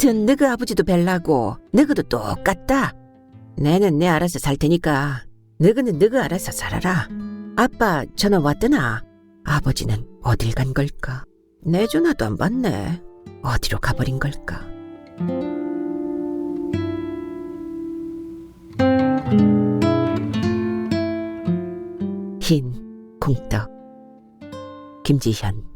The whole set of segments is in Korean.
하여튼 너그 아버지도 벨라고 너그도 똑같다. 내는 내 알아서 살 테니까 너그는 너그 알아서 살아라. 아빠 전화 왔더나? 아버지는 어딜 간 걸까? 내 전화도 안 받네. 어디로 가버린 걸까? 흰 콩떡. 김지현.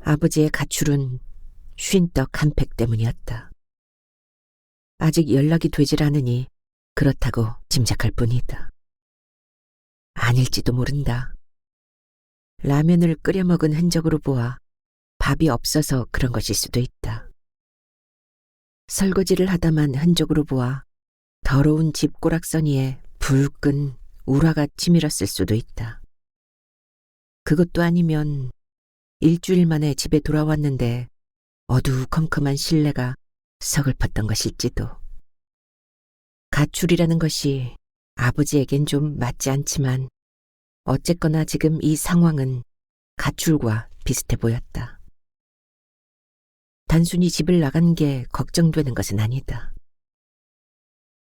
아버지의 가출은 쉰떡 한 팩 때문이었다. 아직 연락이 되질 않으니 그렇다고 짐작할 뿐이다. 아닐지도 모른다. 라면을 끓여 먹은 흔적으로 보아 밥이 없어서 그런 것일 수도 있다. 설거지를 하다만 흔적으로 보아 더러운 집 꼬락서니에 붉은 우라가 치밀었을 수도 있다. 그것도 아니면 일주일 만에 집에 돌아왔는데 어두컴컴한 실내가 서글펐던 것일지도. 가출이라는 것이 아버지에겐 좀 맞지 않지만 어쨌거나 지금 이 상황은 가출과 비슷해 보였다. 단순히 집을 나간 게 걱정되는 것은 아니다.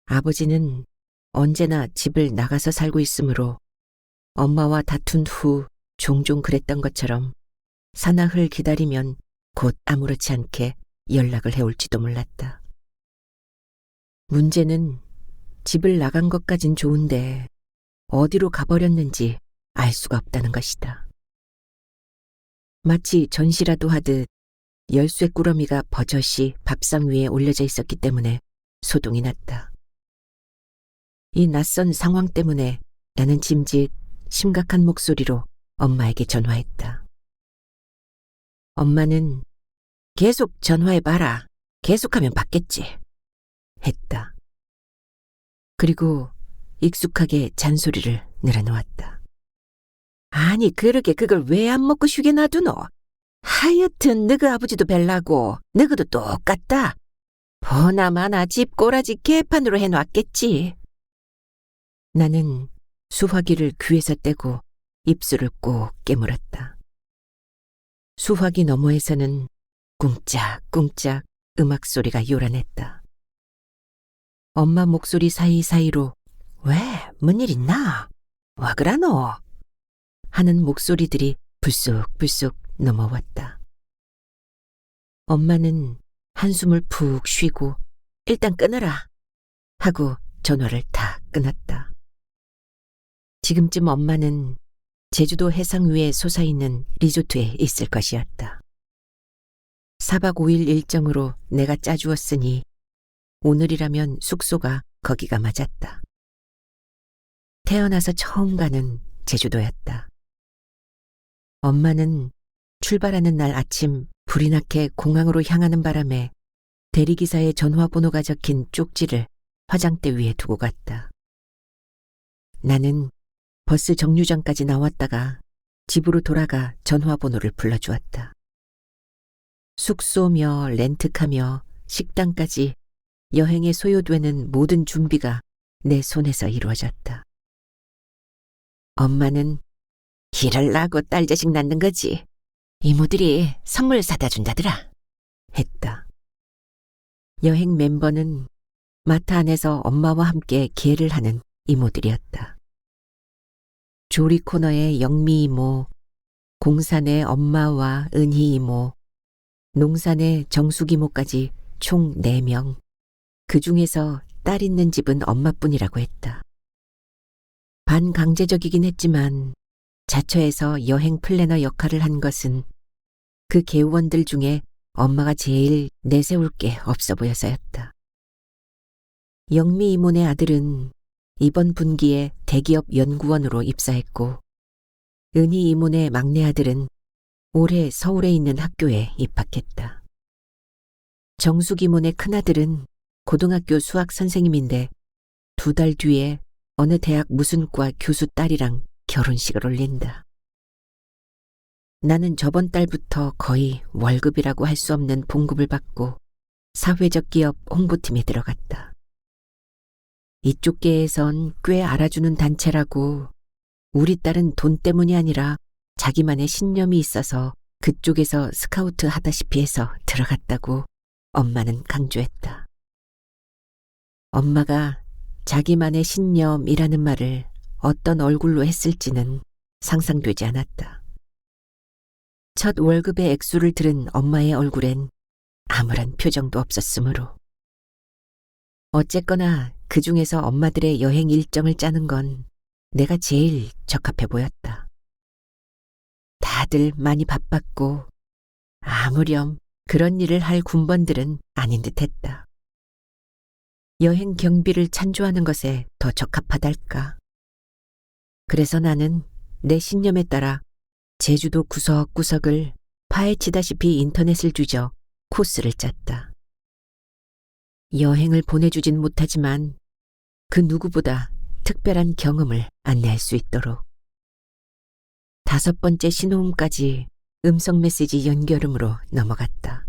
아버지는 언제나 집을 나가서 살고 있으므로 엄마와 다툰 후 종종 그랬던 것처럼 사나흘 기다리면 곧 아무렇지 않게 연락을 해올지도 몰랐다. 문제는 집을 나간 것까진 좋은데 어디로 가버렸는지 알 수가 없다는 것이다. 마치 전시라도 하듯 열쇠 꾸러미가 버젓이 밥상 위에 올려져 있었기 때문에 소동이 났다. 이 낯선 상황 때문에 나는 짐짓 심각한 목소리로 엄마에게 전화했다. 엄마는 계속 전화해봐라. 계속하면 받겠지. 했다. 그리고 익숙하게 잔소리를 늘어놓았다. 아니 그러게 그걸 왜 안 먹고 쉬게 놔두노? 하여튼 너그 아버지도 벨라고 너그도 똑같다. 보나마나 집 꼬라지 개판으로 해놨겠지. 나는 수화기를 귀에서 떼고 입술을 꼭 깨물었다. 수화기 너머에서는 꿍짝꿍짝 음악 소리가 요란했다. 엄마 목소리 사이사이로 왜? 뭔 일 있나? 와 그라노? 하는 목소리들이 불쑥불쑥 넘어왔다. 엄마는 한숨을 푹 쉬고 일단 끊어라 하고 전화를 탁 끊었다. 지금쯤 엄마는 제주도 해상 위에 솟아있는 리조트에 있을 것이었다. 4박 5일 일정으로 내가 짜주었으니 오늘이라면 숙소가 거기가 맞았다. 태어나서 처음 가는 제주도였다. 엄마는 출발하는 날 아침 불이 나게 공항으로 향하는 바람에 대리기사의 전화번호가 적힌 쪽지를 화장대 위에 두고 갔다. 나는 버스 정류장까지 나왔다가 집으로 돌아가 전화번호를 불러주었다. 숙소며 렌트카며 식당까지 여행에 소요되는 모든 준비가 내 손에서 이루어졌다. 엄마는 길을 나고 딸 자식 낳는 거지. 이모들이 선물 사다 준다더라. 했다. 여행 멤버는 마트 안에서 엄마와 함께 계를 하는 이모들이었다. 조리 코너의 영미 이모, 공산의 엄마와 은희 이모, 농산의 정숙 이모까지 총 4명. 그 중에서 딸 있는 집은 엄마뿐이라고 했다. 반강제적이긴 했지만 자처에서 여행 플래너 역할을 한 것은 그 개우원들 중에 엄마가 제일 내세울 게 없어 보여서였다. 영미 이모네 아들은 이번 분기에 대기업 연구원으로 입사했고 은희 이모네 막내 아들은 올해 서울에 있는 학교에 입학했다. 정숙 이모네 큰아들은 고등학교 수학 선생님인데 2달 뒤에 어느 대학 무슨 과 교수 딸이랑 결혼식을 올린다. 나는 저번 달부터 거의 월급이라고 할 수 없는 봉급을 받고 사회적 기업 홍보팀에 들어갔다. 이쪽 계에선 꽤 알아주는 단체라고. 우리 딸은 돈 때문이 아니라 자기만의 신념이 있어서 그쪽에서 스카우트 하다시피 해서 들어갔다고 엄마는 강조했다. 엄마가 자기만의 신념이라는 말을 어떤 얼굴로 했을지는 상상되지 않았다. 첫 월급의 액수를 들은 엄마의 얼굴엔 아무런 표정도 없었으므로. 어쨌거나 그 중에서 엄마들의 여행 일정을 짜는 건 내가 제일 적합해 보였다. 다들 많이 바빴고 아무렴 그런 일을 할 군번들은 아닌 듯했다. 여행 경비를 찬조하는 것에 더 적합하달까. 그래서 나는 내 신념에 따라 제주도 구석구석을 파헤치다시피 인터넷을 뒤져 코스를 짰다. 여행을 보내주진 못하지만 그 누구보다 특별한 경험을 안내할 수 있도록. 5번째 신호음까지 음성 메시지 연결음으로 넘어갔다.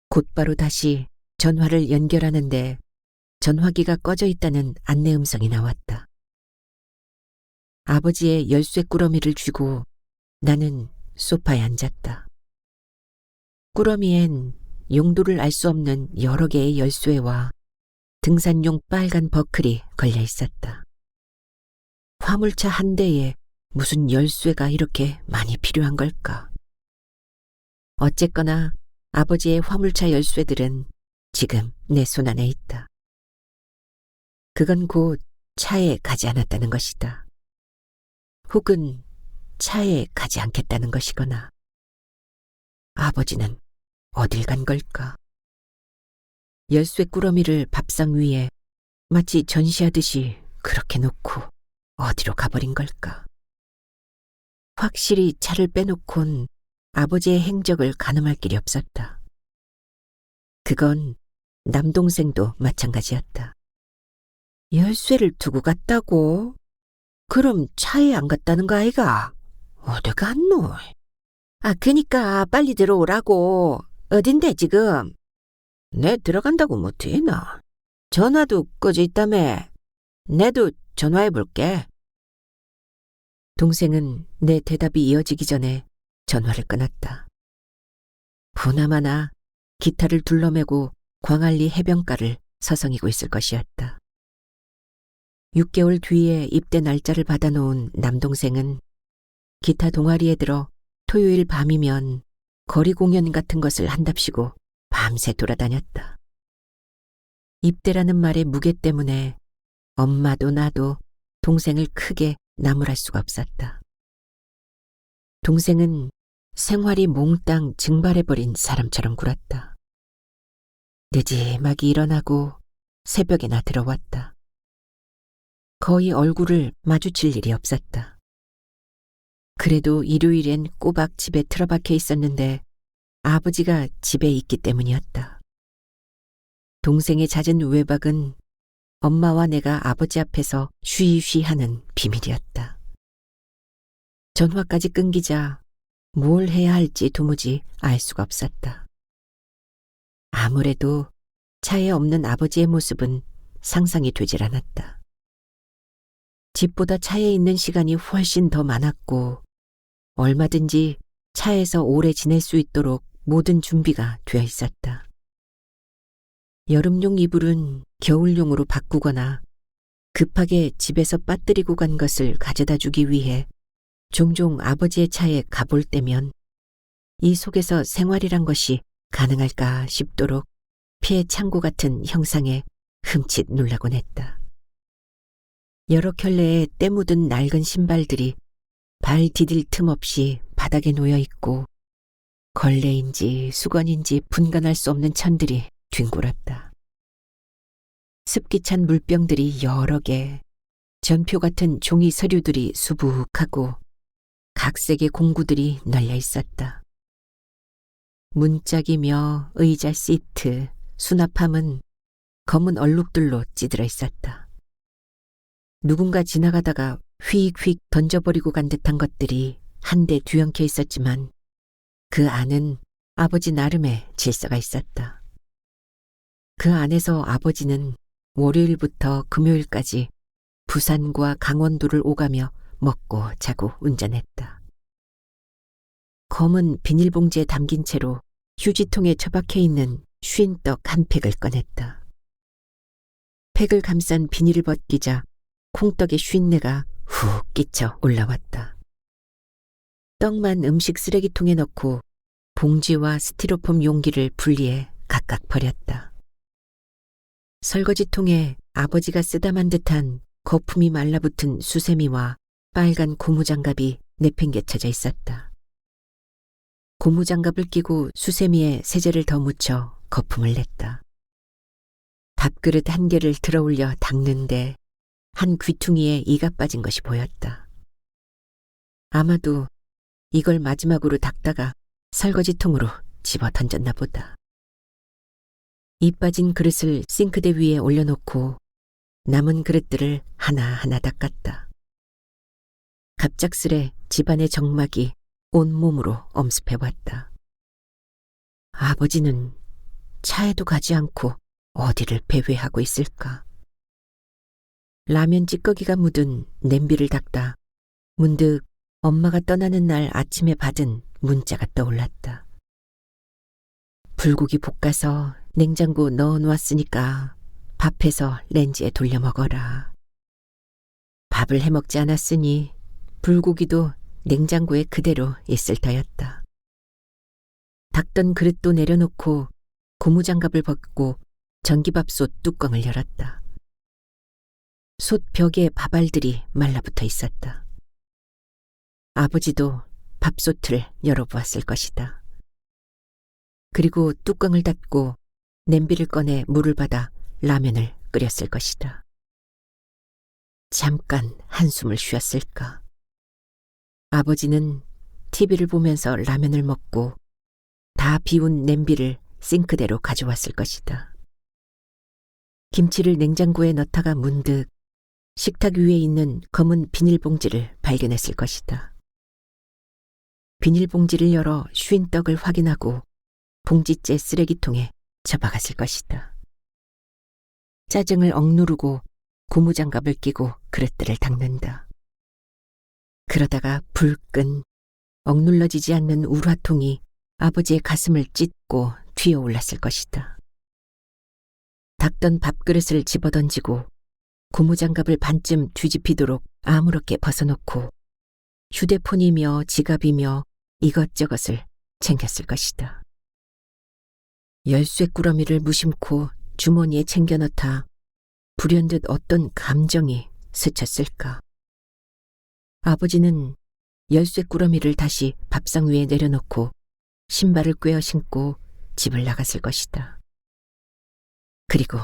곧바로 다시 전화를 연결하는데 전화기가 꺼져 있다는 안내 음성이 나왔다. 아버지의 열쇠 꾸러미를 쥐고 나는 소파에 앉았다. 꾸러미엔 용도를 알 수 없는 여러 개의 열쇠와 등산용 빨간 버클이 걸려 있었다. 화물차 한 대에 무슨 열쇠가 이렇게 많이 필요한 걸까? 어쨌거나 아버지의 화물차 열쇠들은 지금 내 손 안에 있다. 그건 곧 차에 가지 않았다는 것이다. 혹은 차에 가지 않겠다는 것이거나. 아버지는 어딜 간 걸까? 열쇠 꾸러미를 밥상 위에 마치 전시하듯이 그렇게 놓고 어디로 가버린 걸까? 확실히 차를 빼놓곤 아버지의 행적을 가늠할 길이 없었다. 그건 남동생도 마찬가지였다. 열쇠를 두고 갔다고? 그럼 차에 안 갔다는 거 아이가? 어디 갔노? 그니까 빨리 들어오라고. 어딘데 지금? 내 들어간다고 못해나. 전화도 꺼져 있다며. 내도 전화해볼게. 동생은 내 대답이 이어지기 전에 전화를 끊었다. 보나마나 기타를 둘러매고 광안리 해변가를 서성이고 있을 것이었다. 6개월 뒤에 입대 날짜를 받아놓은 남동생은 기타 동아리에 들어 토요일 밤이면 거리 공연 같은 것을 한답시고 밤새 돌아다녔다. 입대라는 말의 무게 때문에 엄마도 나도 동생을 크게 나무랄 수가 없었다. 동생은 생활이 몽땅 증발해버린 사람처럼 굴었다. 늦지막이 일어나고 새벽에나 들어왔다. 거의 얼굴을 마주칠 일이 없었다. 그래도 일요일엔 꼬박 집에 틀어박혀 있었는데 아버지가 집에 있기 때문이었다. 동생의 잦은 외박은 엄마와 내가 아버지 앞에서 쉬쉬하는 비밀이었다. 전화까지 끊기자 뭘 해야 할지 도무지 알 수가 없었다. 아무래도 차에 없는 아버지의 모습은 상상이 되질 않았다. 집보다 차에 있는 시간이 훨씬 더 많았고 얼마든지 차에서 오래 지낼 수 있도록 모든 준비가 되어 있었다. 여름용 이불은 겨울용으로 바꾸거나 급하게 집에서 빠뜨리고 간 것을 가져다 주기 위해 종종 아버지의 차에 가볼 때면 이 속에서 생활이란 것이 가능할까 싶도록 폐 창고 같은 형상에 흠칫 놀라곤 했다. 여러 켤레의 때 묻은 낡은 신발들이 발 디딜 틈 없이 바닥에 놓여 있고 걸레인지 수건인지 분간할 수 없는 천들이 뒹굴었다. 습기 찬 물병들이 여러 개, 전표 같은 종이 서류들이 수북하고 각색의 공구들이 널려 있었다. 문짝이며 의자 시트, 수납함은 검은 얼룩들로 찌들어 있었다. 누군가 지나가다가 휙휙 던져버리고 간 듯한 것들이 한데 뒤엉켜 있었지만 그 안은 아버지 나름의 질서가 있었다. 그 안에서 아버지는 월요일부터 금요일까지 부산과 강원도를 오가며 먹고 자고 운전했다. 검은 비닐봉지에 담긴 채로 휴지통에 처박혀 있는 쉰떡 한 팩을 꺼냈다. 팩을 감싼 비닐을 벗기자 콩떡의 쉰내가 훅 끼쳐 올라왔다. 떡만 음식 쓰레기통에 넣고 봉지와 스티로폼 용기를 분리해 각각 버렸다. 설거지통에 아버지가 쓰다만 듯한 거품이 말라붙은 수세미와 빨간 고무장갑이 내팽개쳐져 있었다. 고무장갑을 끼고 수세미에 세제를 더 묻혀 거품을 냈다. 밥그릇 한 개를 들어올려 닦는데 한 귀퉁이에 이가 빠진 것이 보였다. 아마도 이걸 마지막으로 닦다가 설거지통으로 집어 던졌나 보다. 이 빠진 그릇을 싱크대 위에 올려놓고 남은 그릇들을 하나하나 닦았다. 갑작스레 집안의 정막이 온몸으로 엄습해왔다. 아버지는 차에도 가지 않고 어디를 배회하고 있을까? 라면 찌꺼기가 묻은 냄비를 닦다 문득 엄마가 떠나는 날 아침에 받은 문자가 떠올랐다. 불고기 볶아서 냉장고 넣어놓았으니까 밥해서 렌지에 돌려 먹어라. 밥을 해먹지 않았으니 불고기도 냉장고에 그대로 있을 터였다. 닦던 그릇도 내려놓고 고무장갑을 벗고 전기밥솥 뚜껑을 열었다. 솥 벽에 밥알들이 말라붙어 있었다. 아버지도 밥솥을 열어보았을 것이다. 그리고 뚜껑을 닫고 냄비를 꺼내 물을 받아 라면을 끓였을 것이다. 잠깐 한숨을 쉬었을까. 아버지는 TV를 보면서 라면을 먹고 다 비운 냄비를 싱크대로 가져왔을 것이다. 김치를 냉장고에 넣다가 문득 식탁 위에 있는 검은 비닐봉지를 발견했을 것이다. 비닐봉지를 열어 쉰 떡을 확인하고 봉지째 쓰레기통에 처박았을 것이다. 짜증을 억누르고 고무장갑을 끼고 그릇들을 닦는다. 그러다가 불끈 억눌러지지 않는 우라통이 아버지의 가슴을 찢고 튀어올랐을 것이다. 닦던 밥그릇을 집어던지고 고무장갑을 반쯤 뒤집히도록 아무렇게 벗어놓고 휴대폰이며 지갑이며 이것저것을 챙겼을 것이다. 열쇠 꾸러미를 무심코 주머니에 챙겨 넣다 불현듯 어떤 감정이 스쳤을까. 아버지는 열쇠 꾸러미를 다시 밥상 위에 내려놓고 신발을 꿰어 신고 집을 나갔을 것이다. 그리고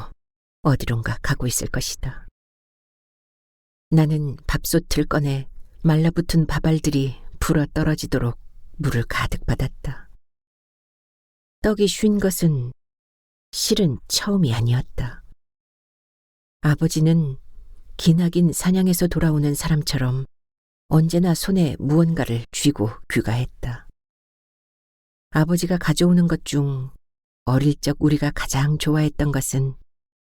어디론가 가고 있을 것이다. 나는 밥솥을 꺼내 말라붙은 밥알들이 불어 떨어지도록 물을 가득 받았다. 떡이 쉰 것은 실은 처음이 아니었다. 아버지는 기나긴 사냥에서 돌아오는 사람처럼 언제나 손에 무언가를 쥐고 귀가했다. 아버지가 가져오는 것 중 어릴 적 우리가 가장 좋아했던 것은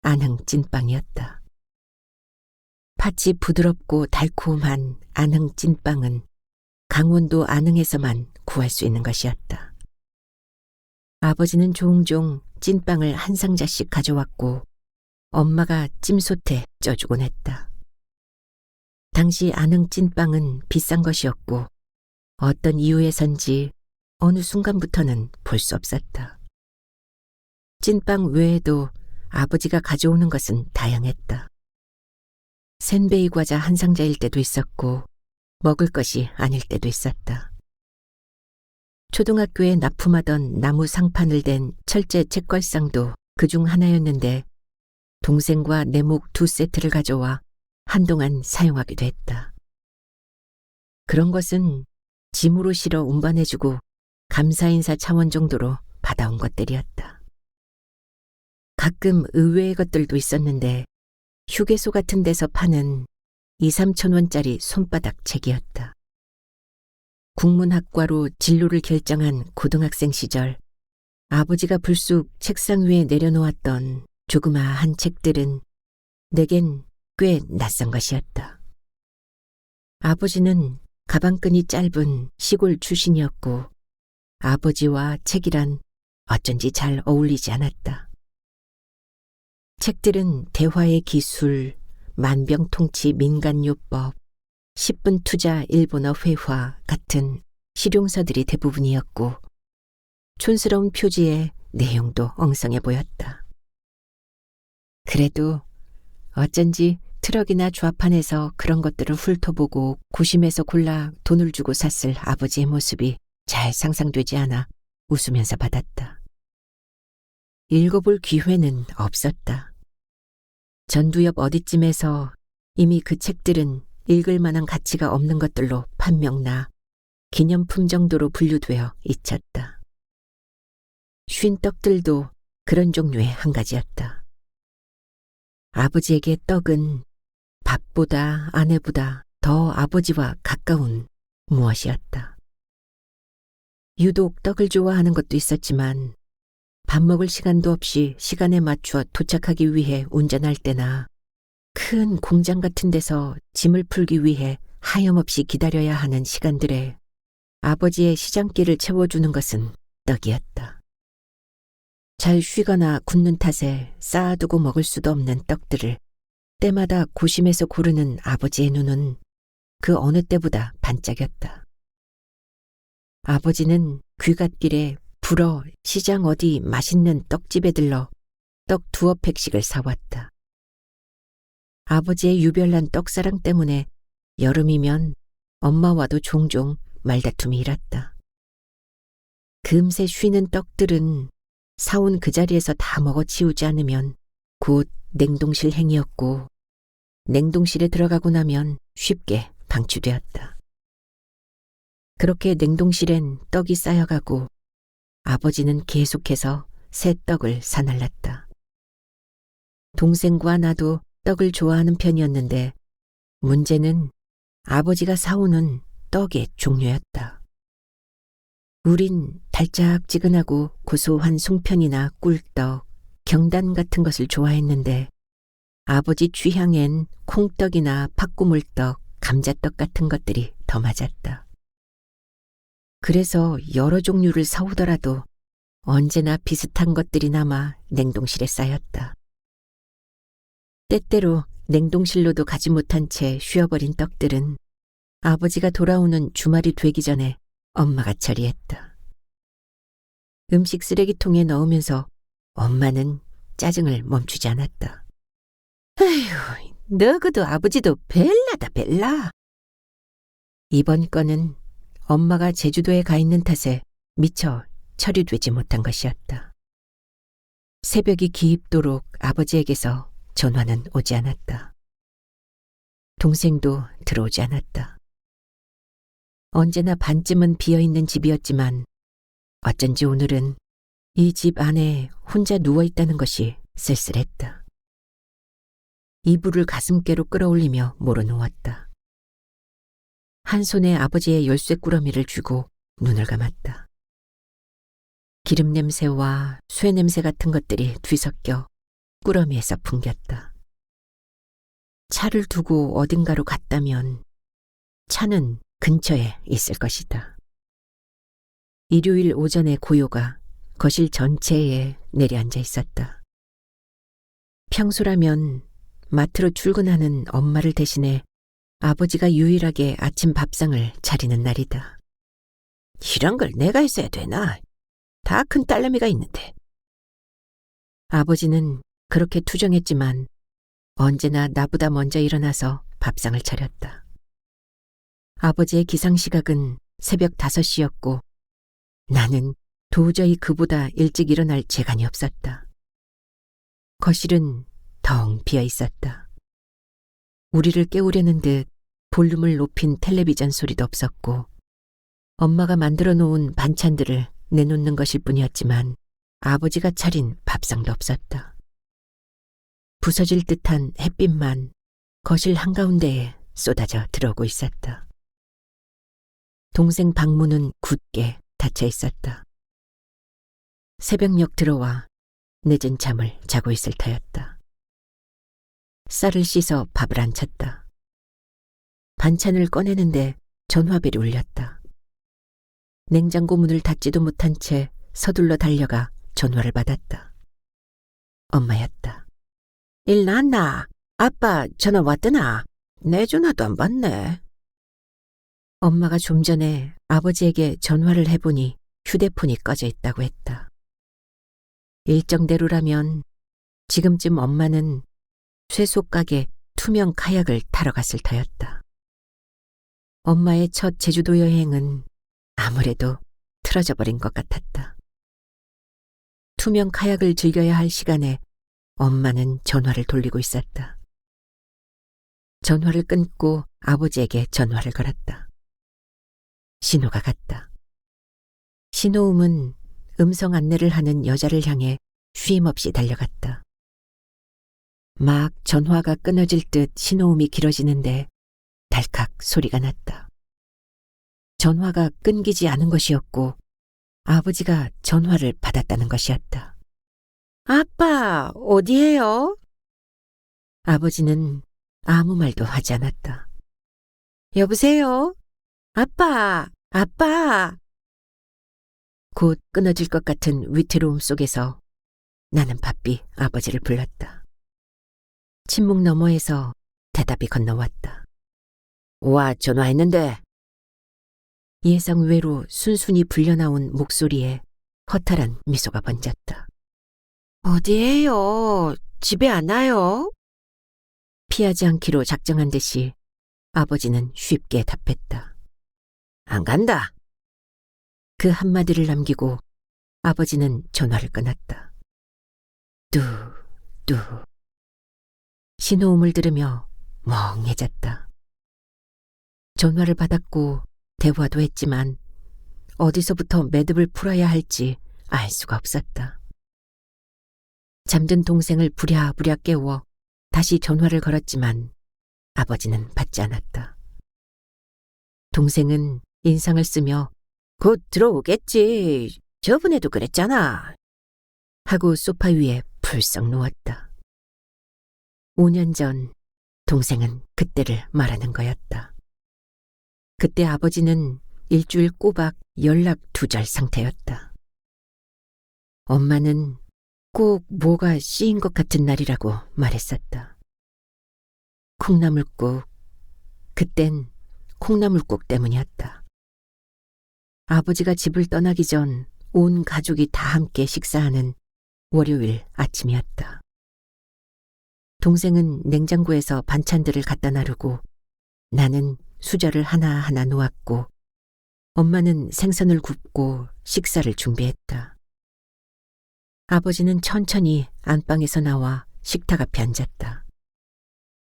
안흥 찐빵이었다. 팥이 부드럽고 달콤한 안흥 찐빵은 강원도 안흥에서만 구할 수 있는 것이었다. 아버지는 종종 찐빵을 한 상자씩 가져왔고 엄마가 찜솥에 쪄주곤 했다. 당시 안흥 찐빵은 비싼 것이었고 어떤 이유에선지 어느 순간부터는 볼 수 없었다. 찐빵 외에도 아버지가 가져오는 것은 다양했다. 센베이 과자 한 상자일 때도 있었고 먹을 것이 아닐 때도 있었다. 초등학교에 납품하던 나무 상판을 댄 철제 책걸상도 그중 하나였는데 동생과 내목 2세트를 가져와 한동안 사용하기도 했다. 그런 것은 짐으로 실어 운반해주고 감사인사 차원 정도로 받아온 것들이었다. 가끔 의외의 것들도 있었는데 휴게소 같은 데서 파는 2, 3천 원짜리 손바닥 책이었다. 국문학과로 진로를 결정한 고등학생 시절 아버지가 불쑥 책상 위에 내려놓았던 조그마한 책들은 내겐 꽤 낯선 것이었다. 아버지는 가방끈이 짧은 시골 출신이었고 아버지와 책이란 어쩐지 잘 어울리지 않았다. 책들은 대화의 기술, 만병통치 민간요법, 10분 투자 일본어 회화 같은 실용서들이 대부분이었고 촌스러운 표지에 내용도 엉성해 보였다. 그래도 어쩐지 트럭이나 좌판에서 그런 것들을 훑어보고 고심해서 골라 돈을 주고 샀을 아버지의 모습이 잘 상상되지 않아 웃으면서 받았다. 읽어볼 기회는 없었다. 전두 옆 어디쯤에서 이미 그 책들은 읽을 만한 가치가 없는 것들로 판명나 기념품 정도로 분류되어 잊혔다. 쉰 떡들도 그런 종류의 한 가지였다. 아버지에게 떡은 밥보다 아내보다 더 아버지와 가까운 무엇이었다. 유독 떡을 좋아하는 것도 있었지만 밥 먹을 시간도 없이 시간에 맞추어 도착하기 위해 운전할 때나 큰 공장 같은 데서 짐을 풀기 위해 하염없이 기다려야 하는 시간들에 아버지의 시장길을 채워주는 것은 떡이었다. 잘 쉬거나 굳는 탓에 쌓아두고 먹을 수도 없는 떡들을 때마다 고심해서 고르는 아버지의 눈은 그 어느 때보다 반짝였다. 아버지는 귀갓길에 불어 시장 어디 맛있는 떡집에 들러 떡 2팩씩을 사왔다. 아버지의 유별난 떡사랑 때문에 여름이면 엄마와도 종종 말다툼이 일었다. 금세 쉬는 떡들은 사온 그 자리에서 다 먹어치우지 않으면 곧 냉동실 행위였고 냉동실에 들어가고 나면 쉽게 방치되었다. 그렇게 냉동실엔 떡이 쌓여가고 아버지는 계속해서 새 떡을 사날랐다. 동생과 나도 떡을 좋아하는 편이었는데 문제는 아버지가 사오는 떡의 종류였다. 우린 달짝지근하고 고소한 송편이나 꿀떡, 경단 같은 것을 좋아했는데 아버지 취향엔 콩떡이나 팥고물떡, 감자떡 같은 것들이 더 맞았다. 그래서 여러 종류를 사오더라도 언제나 비슷한 것들이 남아 냉동실에 쌓였다. 때때로 냉동실로도 가지 못한 채 쉬어버린 떡들은 아버지가 돌아오는 주말이 되기 전에 엄마가 처리했다. 음식 쓰레기통에 넣으면서 엄마는 짜증을 멈추지 않았다. 아휴, 너그도 아버지도 벨라다 벨라. 이번 건은 엄마가 제주도에 가 있는 탓에 미처 처리되지 못한 것이었다. 새벽이 깊도록 아버지에게서 전화는 오지 않았다. 동생도 들어오지 않았다. 언제나 반쯤은 비어있는 집이었지만 어쩐지 오늘은 이 집 안에 혼자 누워있다는 것이 쓸쓸했다. 이불을 가슴께로 끌어올리며 몰아누웠다. 한 손에 아버지의 열쇠꾸러미를 쥐고 눈을 감았다. 기름 냄새와 쇠 냄새 같은 것들이 뒤섞여 꾸러미에서 풍겼다. 차를 두고 어딘가로 갔다면 차는 근처에 있을 것이다. 일요일 오전의 고요가 거실 전체에 내려앉아 있었다. 평소라면 마트로 출근하는 엄마를 대신해 아버지가 유일하게 아침 밥상을 차리는 날이다. 이런 걸 내가 했어야 되나? 다 큰 딸내미가 있는데. 아버지는 그렇게 투정했지만 언제나 나보다 먼저 일어나서 밥상을 차렸다. 아버지의 기상시각은 새벽 5시였고 나는 도저히 그보다 일찍 일어날 재간이 없었다. 거실은 덩 비어 있었다. 우리를 깨우려는 듯 볼륨을 높인 텔레비전 소리도 없었고 엄마가 만들어 놓은 반찬들을 내놓는 것일 뿐이었지만 아버지가 차린 밥상도 없었다. 부서질 듯한 햇빛만 거실 한가운데에 쏟아져 들어오고 있었다. 동생 방문은 굳게 닫혀 있었다. 새벽녘 들어와 늦은 잠을 자고 있을 터였다. 쌀을 씻어 밥을 안쳤다. 반찬을 꺼내는데 전화벨이 울렸다. 냉장고 문을 닫지도 못한 채 서둘러 달려가 전화를 받았다. 엄마였다. 일 났나? 아빠 전화 왔더나? 내 전화도 안 받네. 엄마가 좀 전에 아버지에게 전화를 해보니 휴대폰이 꺼져 있다고 했다. 일정대로라면 지금쯤 엄마는 쇠소 가게 투명 카약을 타러 갔을 터였다. 엄마의 첫 제주도 여행은 아무래도 틀어져 버린 것 같았다. 투명 카약을 즐겨야 할 시간에 엄마는 전화를 돌리고 있었다. 전화를 끊고 아버지에게 전화를 걸었다. 신호가 갔다. 신호음은 음성 안내를 하는 여자를 향해 쉼없이 달려갔다. 막 전화가 끊어질 듯 신호음이 길어지는데 달칵 소리가 났다. 전화가 끊기지 않은 것이었고 아버지가 전화를 받았다는 것이었다. 아빠, 어디에요? 아버지는 아무 말도 하지 않았다. 여보세요? 아빠, 아빠. 곧 끊어질 것 같은 위태로움 속에서 나는 바삐 아버지를 불렀다. 침묵 너머에서 대답이 건너왔다. 와, 전화했는데. 예상 외로 순순히 불려나온 목소리에 허탈한 미소가 번졌다. 어디에요? 집에 안 와요? 피하지 않기로 작정한 듯이 아버지는 쉽게 답했다. 안 간다. 그 한마디를 남기고 아버지는 전화를 끊었다. 뚜. 신호음을 들으며 멍해졌다. 전화를 받았고 대화도 했지만 어디서부터 매듭을 풀어야 할지 알 수가 없었다. 잠든 동생을 부랴부랴 깨워 다시 전화를 걸었지만 아버지는 받지 않았다. 동생은 인상을 쓰며 곧 들어오겠지. 저번에도 그랬잖아. 하고 소파 위에 풀썩 누웠다. 5년 전 동생은 그때를 말하는 거였다. 그때 아버지는 일주일 꼬박 연락 두절 상태였다. 엄마는 꼭 뭐가 씌인 것 같은 날이라고 말했었다. 콩나물국, 그땐 콩나물국 때문이었다. 아버지가 집을 떠나기 전 온 가족이 다 함께 식사하는 월요일 아침이었다. 동생은 냉장고에서 반찬들을 갖다 나르고 나는 수저를 하나하나 놓았고 엄마는 생선을 굽고 식사를 준비했다. 아버지는 천천히 안방에서 나와 식탁 앞에 앉았다.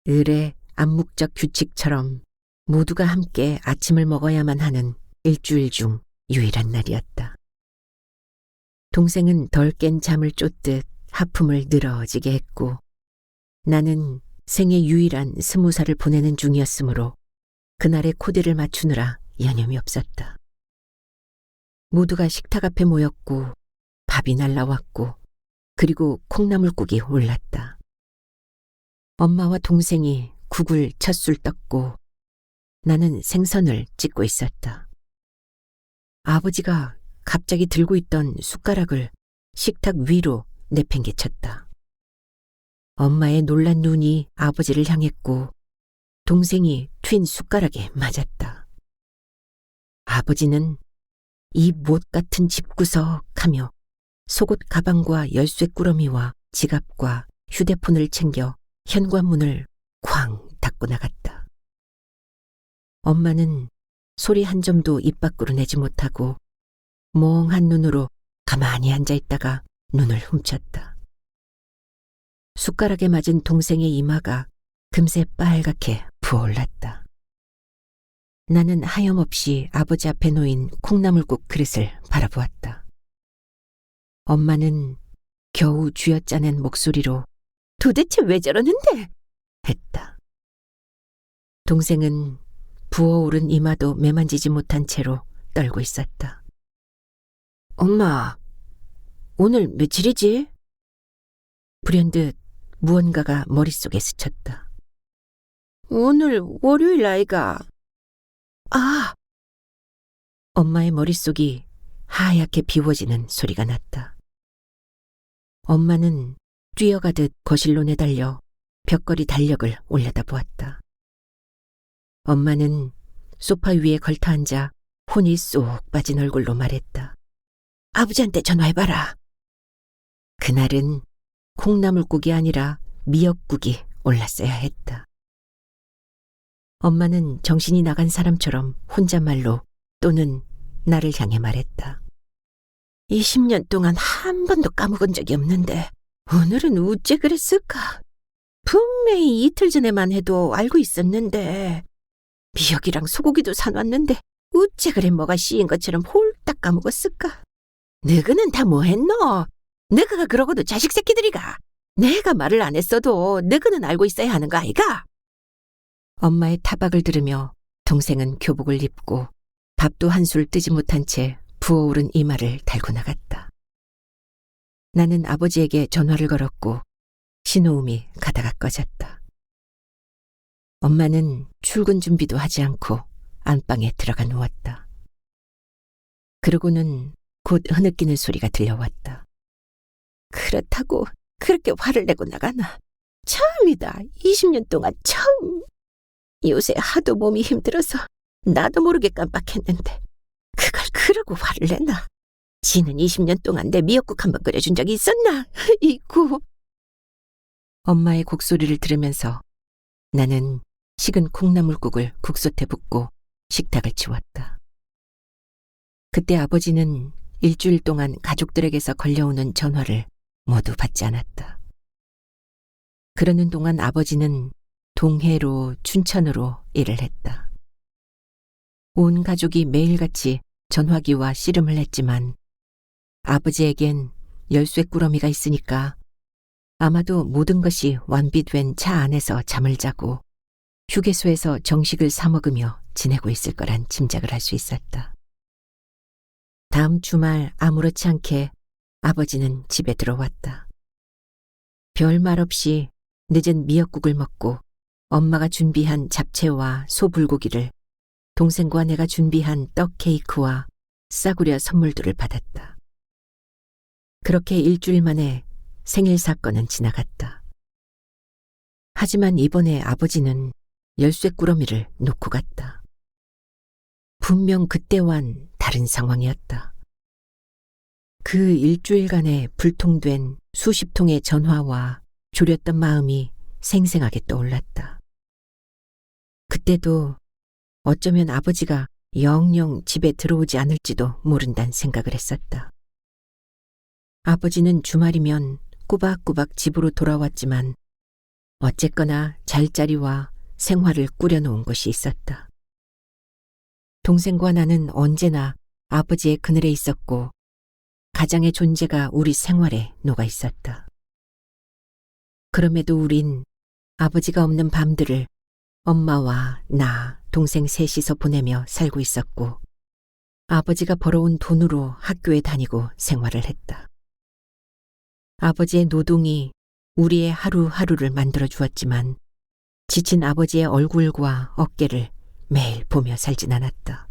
을의 암묵적 규칙처럼 모두가 함께 아침을 먹어야만 하는 일주일 중 유일한 날이었다. 동생은 덜 깬 잠을 쫓듯 하품을 늘어지게 했고 나는 생애 유일한 20살을 보내는 중이었으므로 그날의 코디를 맞추느라 여념이 없었다. 모두가 식탁 앞에 모였고 밥이 날라왔고 그리고 콩나물국이 올랐다. 엄마와 동생이 국을 첫 술 떴고 나는 생선을 찢고 있었다. 아버지가 갑자기 들고 있던 숟가락을 식탁 위로 내팽개쳤다. 엄마의 놀란 눈이 아버지를 향했고 동생이 튄 숟가락에 맞았다. 아버지는 이 못 같은 집구석 하며 속옷 가방과 열쇠 꾸러미와 지갑과 휴대폰을 챙겨 현관문을 쾅 닫고 나갔다. 엄마는 소리 한 점도 입 밖으로 내지 못하고 멍한 눈으로 가만히 앉아있다가 눈을 훔쳤다. 숟가락에 맞은 동생의 이마가 금세 빨갛게 부어올랐다. 나는 하염없이 아버지 앞에 놓인 콩나물국 그릇을 바라보았다. 엄마는 겨우 쥐어짜낸 목소리로 도대체 왜 저러는데? 했다. 동생은 부어오른 이마도 매만지지 못한 채로 떨고 있었다. 엄마, 오늘 며칠이지? 불현듯 무언가가 머릿속에 스쳤다. 오늘 월요일 아이가. 아! 엄마의 머릿속이 하얗게 비워지는 소리가 났다. 엄마는 뛰어가듯 거실로 내달려 벽걸이 달력을 올려다보았다. 엄마는 소파 위에 걸터앉아 혼이 쏙 빠진 얼굴로 말했다. 아버지한테 전화해봐라. 그날은 콩나물국이 아니라 미역국이 올랐어야 했다. 엄마는 정신이 나간 사람처럼 혼잣말로 또는 나를 향해 말했다. 20년 동안 한 번도 까먹은 적이 없는데 오늘은 어째 그랬을까? 분명히 이틀 전에만 해도 알고 있었는데 미역이랑 소고기도 사놨는데 어째 그래 뭐가 씌인 것처럼 홀딱 까먹었을까? 너희는 다 뭐했노? 너희가 그러고도 자식 새끼들이가 내가 말을 안 했어도 너희는 알고 있어야 하는 거 아이가? 엄마의 타박을 들으며 동생은 교복을 입고 밥도 한술 뜨지 못한 채 부어오른 이마를 달고 나갔다. 나는 아버지에게 전화를 걸었고 신호음이 가다가 꺼졌다. 엄마는 출근 준비도 하지 않고 안방에 들어가 누웠다. 그러고는 곧 흐느끼는 소리가 들려왔다. 그렇다고 그렇게 화를 내고 나가나? 처음이다. 20년 동안 처음. 요새 하도 몸이 힘들어서 나도 모르게 깜빡했는데 그걸 그러고 화를 내나? 지는 20년 동안 내 미역국 한번 끓여준 적이 있었나? 이구. 엄마의 곡소리를 들으면서 나는 식은 콩나물국을 국솥에 붓고 식탁을 치웠다. 그때 아버지는 일주일 동안 가족들에게서 걸려오는 전화를 모두 받지 않았다. 그러는 동안 아버지는 동해로 춘천으로 일을 했다. 온 가족이 매일같이 전화기와 씨름을 했지만 아버지에겐 열쇠꾸러미가 있으니까 아마도 모든 것이 완비된 차 안에서 잠을 자고 휴게소에서 정식을 사 먹으며 지내고 있을 거란 짐작을 할 수 있었다. 다음 주말 아무렇지 않게 아버지는 집에 들어왔다. 별말 없이 늦은 미역국을 먹고 엄마가 준비한 잡채와 소불고기를 동생과 내가 준비한 떡 케이크와 싸구려 선물들을 받았다. 그렇게 일주일 만에 생일 사건은 지나갔다. 하지만 이번에 아버지는 열쇠꾸러미를 놓고 갔다. 분명 그때와는 다른 상황이었다. 그 일주일간의 불통된 수십 통의 전화와 졸였던 마음이 생생하게 떠올랐다. 그때도 어쩌면 아버지가 영영 집에 들어오지 않을지도 모른다는 생각을 했었다. 아버지는 주말이면 꼬박꼬박 집으로 돌아왔지만 어쨌거나 잘자리와 생활을 꾸려놓은 것이 있었다. 동생과 나는 언제나 아버지의 그늘에 있었고 가장의 존재가 우리 생활에 녹아 있었다. 그럼에도 우린 아버지가 없는 밤들을 엄마와 나, 동생 셋이서 보내며 살고 있었고 아버지가 벌어온 돈으로 학교에 다니고 생활을 했다. 아버지의 노동이 우리의 하루하루를 만들어 주었지만 지친 아버지의 얼굴과 어깨를 매일 보며 살진 않았다.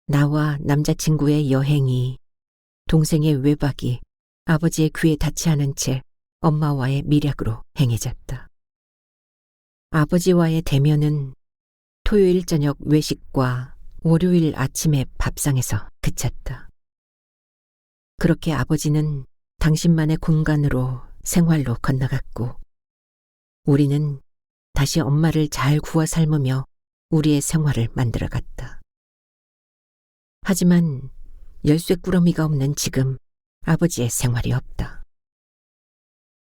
나와 남자친구의 여행이, 동생의 외박이 아버지의 귀에 닿지 않은 채 엄마와의 밀약으로 행해졌다. 아버지와의 대면은 토요일 저녁 외식과 월요일 아침의 밥상에서 그쳤다. 그렇게 아버지는 당신만의 공간으로 생활로 건너갔고 우리는 다시 엄마를 잘 구워 삶으며 우리의 생활을 만들어갔다. 하지만 열쇠꾸러미가 없는 지금 아버지의 생활이 없다.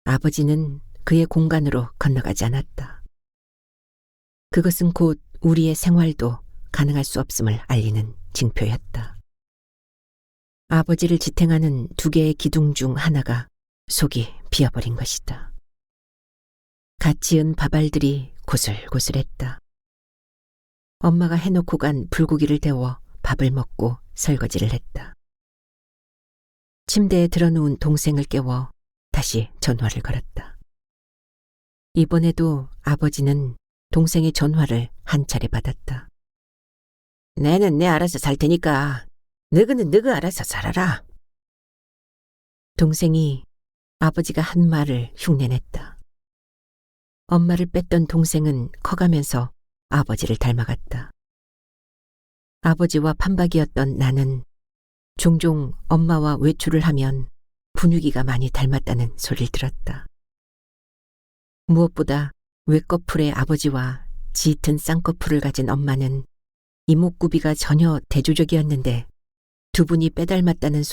아버지는 그의 공간으로 건너가지 않았다. 그것은 곧 우리의 생활도 가능할 수 없음을 알리는 징표였다. 아버지를 지탱하는 두 개의 기둥 중 하나가 속이 비어버린 것이다. 갓 지은 밥알들이 고슬고슬했다. 엄마가 해놓고 간 불고기를 데워 밥을 먹고 설거지를 했다. 침대에 들어누운 동생을 깨워 다시 전화를 걸었다. 이번에도 아버지는 동생의 전화를 한 차례 받았다. 내는 내 알아서 살 테니까 너는 너가 알아서 살아라. 동생이 아버지가 한 말을 흉내냈다. 엄마를 뺐던 동생은 커가면서 아버지를 닮아갔다. 아버지와 판박이었던 나는 종종 엄마와 외출을 하면 분위기가 많이 닮았다는 소리를 들었다. 무엇보다 외꺼풀의 아버지와 짙은 쌍꺼풀을 가진 엄마는 이목구비가 전혀 대조적이었는데 두 분이 빼닮았다는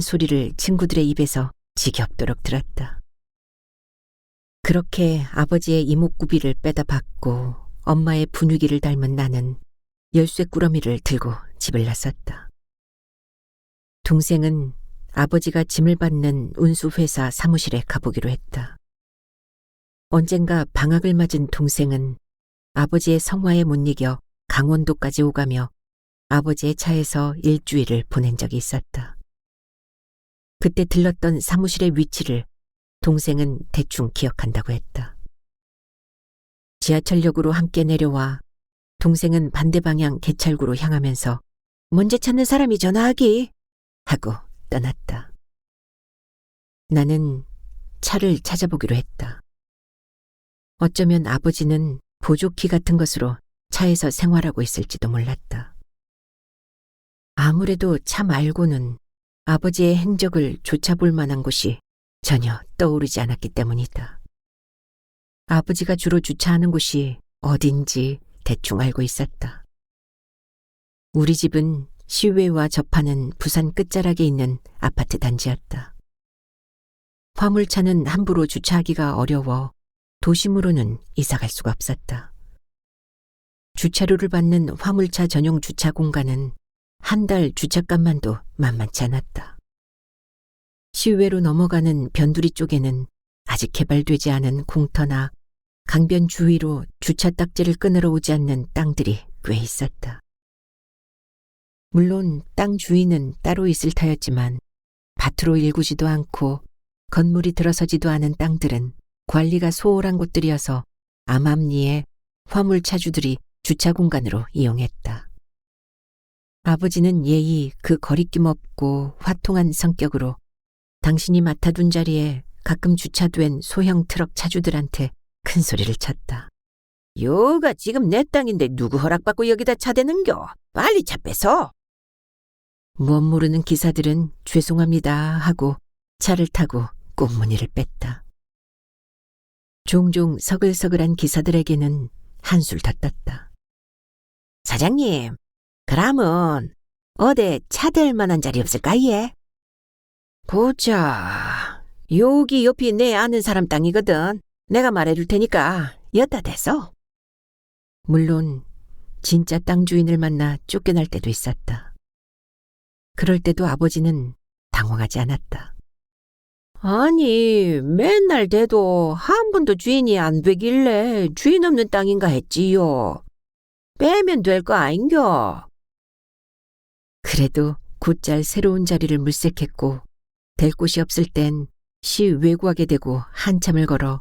소리를 친구들의 입에서 지겹도록 들었다. 그렇게 아버지의 이목구비를 빼다 받고 엄마의 분위기를 닮은 나는 열쇠 꾸러미를 들고 집을 나섰다. 동생은 아버지가 짐을 받는 운수회사 사무실에 가보기로 했다. 언젠가 방학을 맞은 동생은 아버지의 성화에 못 이겨 강원도까지 오가며 아버지의 차에서 일주일을 보낸 적이 있었다. 그때 들렀던 사무실의 위치를 동생은 대충 기억한다고 했다. 지하철역으로 함께 내려와 동생은 반대 방향 개찰구로 향하면서 먼저 찾는 사람이 전화하기 하고 떠났다. 나는 차를 찾아보기로 했다. 어쩌면 아버지는 보조키 같은 것으로 차에서 생활하고 있을지도 몰랐다. 아무래도 차 말고는 아버지의 행적을 쫓아볼 만한 곳이 전혀 떠오르지 않았기 때문이다. 아버지가 주로 주차하는 곳이 어딘지 대충 알고 있었다. 우리 집은 시외와 접하는 부산 끝자락에 있는 아파트 단지였다. 화물차는 함부로 주차하기가 어려워 도심으로는 이사갈 수가 없었다. 주차료를 받는 화물차 전용 주차 공간은 한 달 주차값만도 만만치 않았다. 시외로 넘어가는 변두리 쪽에는 아직 개발되지 않은 공터나 강변 주위로 주차 딱지를 끊으러 오지 않는 땅들이 꽤 있었다. 물론 땅 주인은 따로 있을 터였지만 밭으로 일구지도 않고 건물이 들어서지도 않은 땅들은 관리가 소홀한 곳들이어서 암암리에 화물차주들이 주차 공간으로 이용했다. 아버지는 예의 그 거리낌 없고 화통한 성격으로 당신이 맡아둔 자리에 가끔 주차된 소형 트럭 차주들한테 큰 소리를 쳤다. 요가 지금 내 땅인데 누구 허락받고 여기다 차대는겨? 빨리 차 뺏어! 무엇 모르는 기사들은 죄송합니다 하고 차를 타고 꽁무니를 뺐다. 종종 서글서글한 기사들에게는 한술 더 떴다. 사장님, 그러면 어디 차댈 만한 자리 없을까 예? 보자, 여기 옆이 내 아는 사람 땅이거든. 내가 말해줄 테니까 여기다 대서. 물론 진짜 땅 주인을 만나 쫓겨날 때도 있었다. 그럴 때도 아버지는 당황하지 않았다. 아니, 맨날 대도 한 번도 주인이 안 되길래 주인 없는 땅인가 했지요. 빼면 될 거 아닌겨. 그래도 곧잘 새로운 자리를 물색했고 될 곳이 없을 땐 시 외구하게 되고 한참을 걸어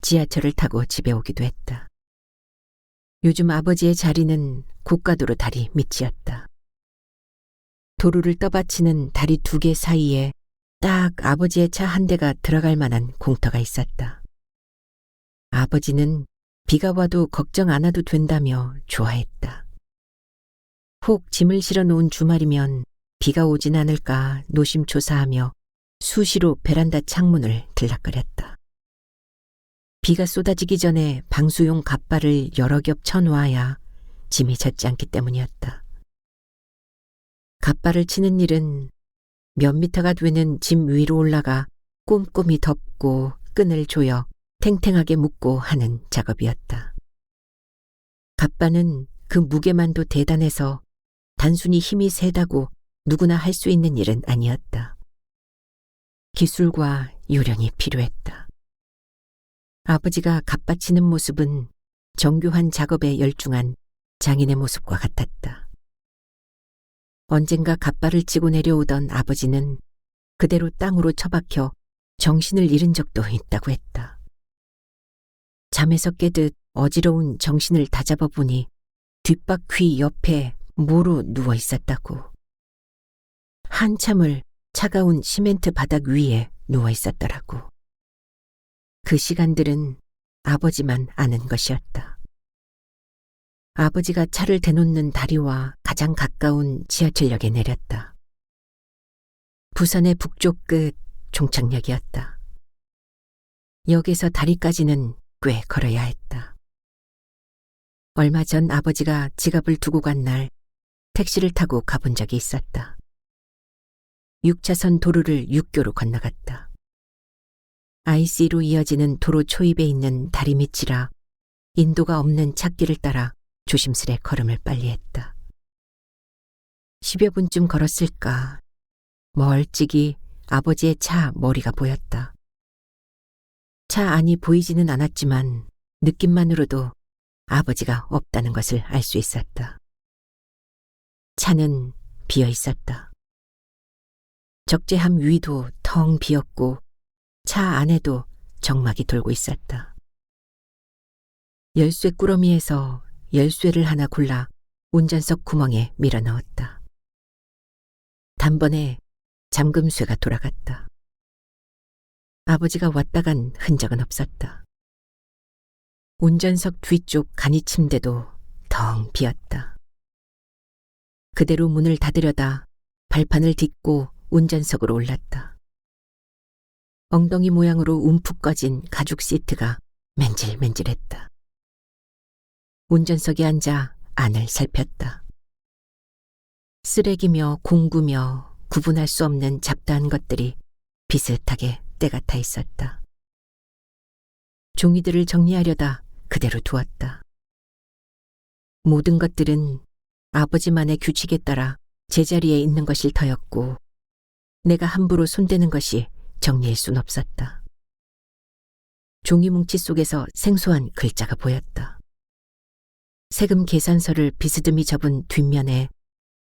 지하철을 타고 집에 오기도 했다. 요즘 아버지의 자리는 고가도로 다리 밑이었다. 도로를 떠받치는 다리 두 개 사이에 딱 아버지의 차 한 대가 들어갈 만한 공터가 있었다. 아버지는 비가 와도 걱정 안 해도 된다며 좋아했다. 혹 짐을 실어 놓은 주말이면 비가 오진 않을까 노심초사하며 수시로 베란다 창문을 들락거렸다. 비가 쏟아지기 전에 방수용 갓발을 여러 겹 쳐놓아야 짐이 젖지 않기 때문이었다. 갓발을 치는 일은 몇 미터가 되는 짐 위로 올라가 꼼꼼히 덮고 끈을 조여 탱탱하게 묶고 하는 작업이었다. 갓바는 그 무게만도 대단해서 단순히 힘이 세다고 누구나 할 수 있는 일은 아니었다. 기술과 요령이 필요했다. 아버지가 갓받치는 모습은 정교한 작업에 열중한 장인의 모습과 같았다. 언젠가 갓발을 치고 내려오던 아버지는 그대로 땅으로 처박혀 정신을 잃은 적도 있다고 했다. 잠에서 깨듯 어지러운 정신을 다잡아 보니 뒷바퀴 옆에 모로 누워 있었다고. 한참을 차가운 시멘트 바닥 위에 누워 있었더라고. 그 시간들은 아버지만 아는 것이었다. 아버지가 차를 대놓는 다리와 가장 가까운 지하철역에 내렸다. 부산의 북쪽 끝 종착역이었다. 역에서 다리까지는 꽤 걸어야 했다. 얼마 전 아버지가 지갑을 두고 간 날 택시를 타고 가본 적이 있었다. 6차선 도로를 육교로 건너갔다. IC로 이어지는 도로 초입에 있는 다리 밑이라 인도가 없는 찻길을 따라 조심스레 걸음을 빨리 했다. 10여 분쯤 걸었을까 멀찍이 아버지의 차 머리가 보였다. 차 안이 보이지는 않았지만 느낌만으로도 아버지가 없다는 것을 알 수 있었다. 차는 비어 있었다. 적재함 위도 텅 비었고 차 안에도 정막이 돌고 있었다. 열쇠 꾸러미에서 열쇠를 하나 골라 운전석 구멍에 밀어 넣었다. 단번에 잠금쇠가 돌아갔다. 아버지가 왔다 간 흔적은 없었다. 운전석 뒤쪽 간이 침대도 텅 비었다. 그대로 문을 닫으려다 발판을 딛고 운전석으로 올랐다. 엉덩이 모양으로 움푹 꺼진 가죽 시트가 맨질맨질했다. 운전석에 앉아 안을 살폈다. 쓰레기며 공구며 구분할 수 없는 잡다한 것들이 비슷하게 때가 타 있었다. 종이들을 정리하려다 그대로 두었다. 모든 것들은 아버지만의 규칙에 따라 제자리에 있는 것일 터였고 내가 함부로 손대는 것이 정리일 순 없었다. 종이 뭉치 속에서 생소한 글자가 보였다. 세금 계산서를 비스듬히 접은 뒷면에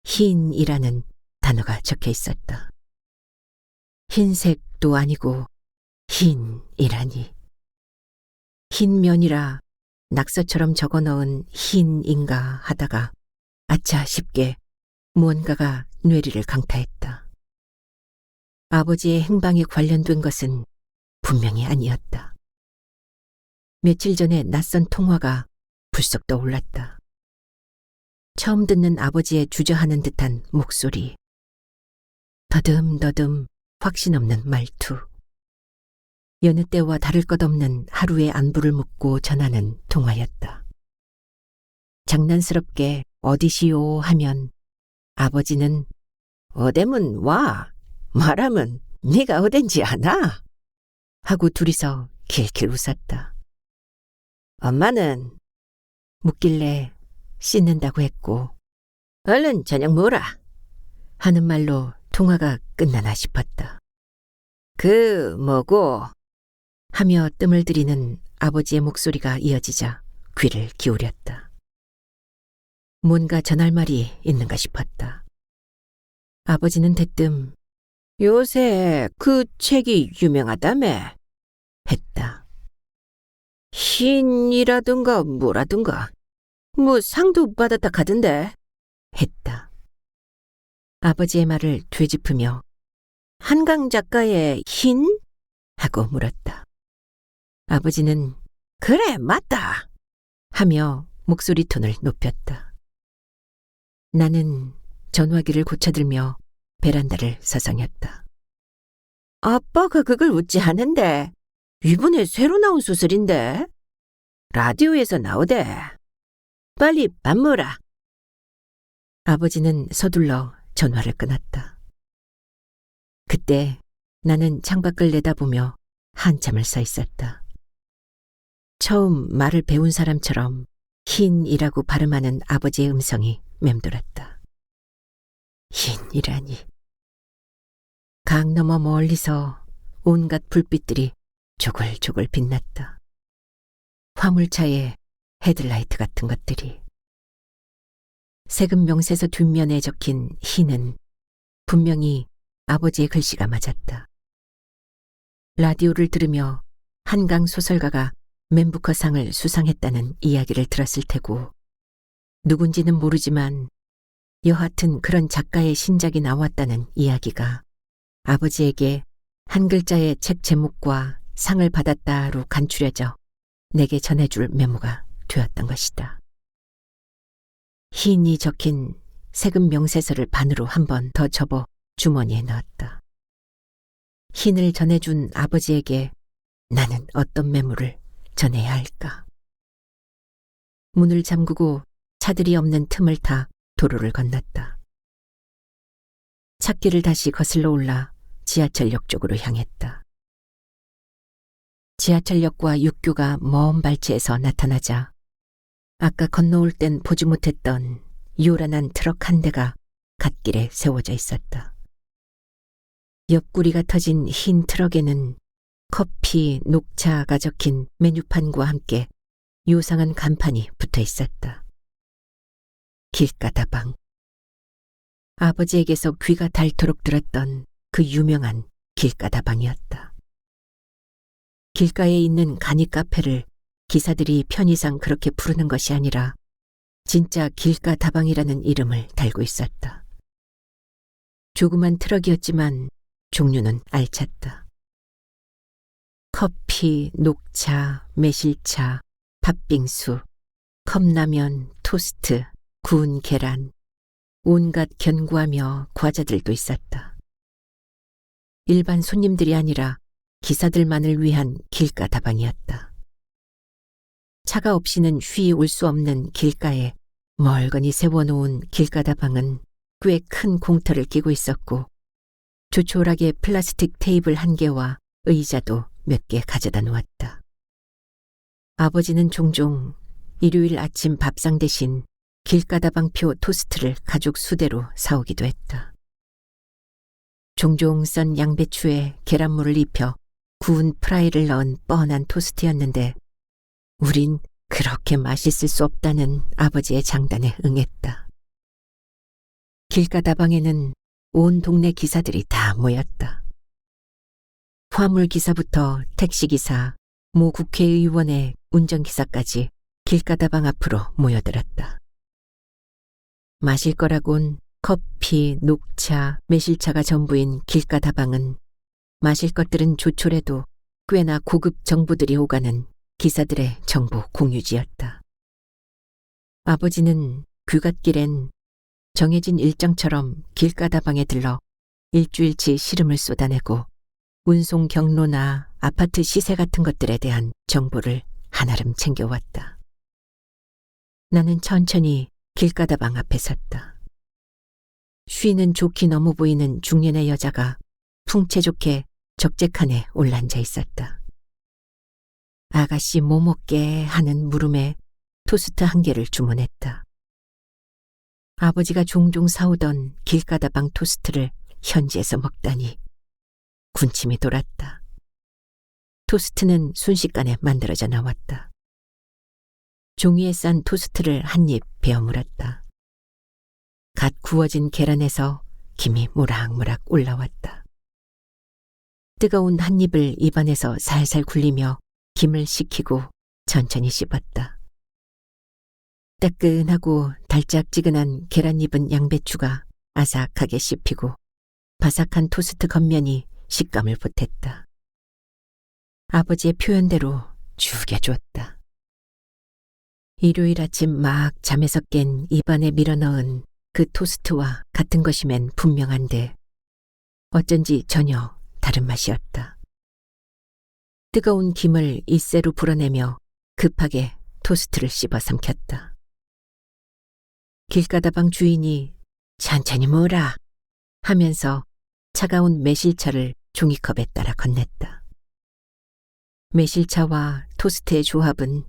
흰이라는 단어가 적혀 있었다. 흰색도 아니고 흰이라니. 흰면이라 낙서처럼 적어 넣은 흰인가 하다가 아차 싶게 무언가가 뇌리를 강타했다. 아버지의 행방에 관련된 것은 분명히 아니었다. 며칠 전에 낯선 통화가 불쑥 떠올랐다. 처음 듣는 아버지의 주저하는 듯한 목소리. 더듬더듬 확신 없는 말투. 여느 때와 다를 것 없는 하루의 안부를 묻고 전하는 통화였다. 장난스럽게 어디시오 하면 아버지는 어대면 와, 말하면 네가 어딘지 아나? 하고 둘이서 킬킬 웃었다. 엄마는 묻길래 씻는다고 했고 얼른 저녁 먹어라 하는 말로 통화가 끝나나 싶었다. 그 뭐고 하며 뜸을 들이는 아버지의 목소리가 이어지자 귀를 기울였다. 뭔가 전할 말이 있는가 싶었다. 아버지는 대뜸 요새 그 책이 유명하다며 했다. 흰이라든가 뭐라든가 뭐 상도 받았다 카던데 했다. 아버지의 말을 되짚으며 한강 작가의 흰? 하고 물었다. 아버지는 그래 맞다 하며 목소리 톤을 높였다. 나는 전화기를 고쳐들며 베란다를 서성였다. 아빠가 그걸 웃지 않은데 이번에 새로 나온 소설인데 라디오에서 나오대. 빨리 밥 먹어라. 아버지는 서둘러 전화를 끊었다. 그때 나는 창밖을 내다보며 한참을 서 있었다. 처음 말을 배운 사람처럼 흰이라고 발음하는 아버지의 음성이 맴돌았다. 흰이라니. 강 너머 멀리서 온갖 불빛들이 조글조글 빛났다. 화물차의 헤드라이트 같은 것들이. 세금 명세서 뒷면에 적힌 흰은 분명히 아버지의 글씨가 맞았다. 라디오를 들으며 한강 소설가가 맨부커상을 수상했다는 이야기를 들었을 테고, 누군지는 모르지만 여하튼 그런 작가의 신작이 나왔다는 이야기가 아버지에게 한 글자의 책 제목과 상을 받았다로 간추려져 내게 전해줄 메모가 되었던 것이다. 희인이 적힌 세금 명세서를 반으로 한 번 더 접어 주머니에 넣었다. 희인을 전해준 아버지에게 나는 어떤 메모를 전해야 할까? 문을 잠그고 차들이 없는 틈을 타 도로를 건넜다. 찻길을 다시 거슬러 올라 지하철역 쪽으로 향했다. 지하철역과 육교가 먼 발치에서 나타나자 아까 건너올 땐 보지 못했던 요란한 트럭 한 대가 갓길에 세워져 있었다. 옆구리가 터진 흰 트럭에는 커피, 녹차가 적힌 메뉴판과 함께 요상한 간판이 붙어 있었다. 길가다방. 아버지에게서 귀가 닳도록 들었던 그 유명한 길가다방이었다. 길가에 있는 간이 카페를 기사들이 편의상 그렇게 부르는 것이 아니라 진짜 길가다방이라는 이름을 달고 있었다. 조그만 트럭이었지만 종류는 알찼다. 커피, 녹차, 매실차, 팥빙수, 컵라면, 토스트, 구운 계란, 온갖 견과며 과자들도 있었다. 일반 손님들이 아니라 기사들만을 위한 길가다방이었다. 차가 없이는 휘 올 수 없는 길가에 멀거니 세워놓은 길가다방은 꽤 큰 공터를 끼고 있었고, 조촐하게 플라스틱 테이블 한 개와 의자도 몇 개 가져다 놓았다. 아버지는 종종 일요일 아침 밥상 대신 길가다방표 토스트를 가족 수대로 사오기도 했다. 종종 썬 양배추에 계란물을 입혀 구운 프라이를 넣은 뻔한 토스트였는데 우린 그렇게 맛있을 수 없다는 아버지의 장단에 응했다. 길가다방에는 온 동네 기사들이 다 모였다. 화물기사부터 택시기사, 모 국회의원의 운전기사까지 길가다방 앞으로 모여들었다. 마실 거라곤 커피, 녹차, 매실차가 전부인 길가다방은 마실 것들은 조촐해도 꽤나 고급 정보들이 오가는 기사들의 정보 공유지였다. 아버지는 귀갓길엔 정해진 일정처럼 길가다방에 들러 일주일치 시름을 쏟아내고 운송 경로나 아파트 시세 같은 것들에 대한 정보를 한아름 챙겨왔다. 나는 천천히 길가다방 앞에 섰다. 쉬는 좋기 너무 보이는 중년의 여자가 풍채 좋게 적재칸에 올라앉아 있었다. 아가씨 뭐 먹게 하는 물음에 토스트 한 개를 주문했다. 아버지가 종종 사오던 길가다방 토스트를 현지에서 먹다니 군침이 돌았다. 토스트는 순식간에 만들어져 나왔다. 종이에 싼 토스트를 한 입 베어 물었다. 갓 구워진 계란에서 김이 모락모락 올라왔다. 뜨거운 한 입을 입안에서 살살 굴리며 김을 식히고 천천히 씹었다. 따끈하고 달짝지근한 계란잎은 양배추가 아삭하게 씹히고 바삭한 토스트 겉면이 식감을 보탰다. 아버지의 표현대로 죽여주었다. 일요일 아침 막 잠에서 깬 입안에 밀어넣은 그 토스트와 같은 것이면 분명한데 어쩐지 전혀 다른 맛이었다. 뜨거운 김을 이새로 불어내며 급하게 토스트를 씹어 삼켰다. 길가다방 주인이 천천히 먹어라 하면서 차가운 매실차를 종이컵에 따라 건넸다. 매실차와 토스트의 조합은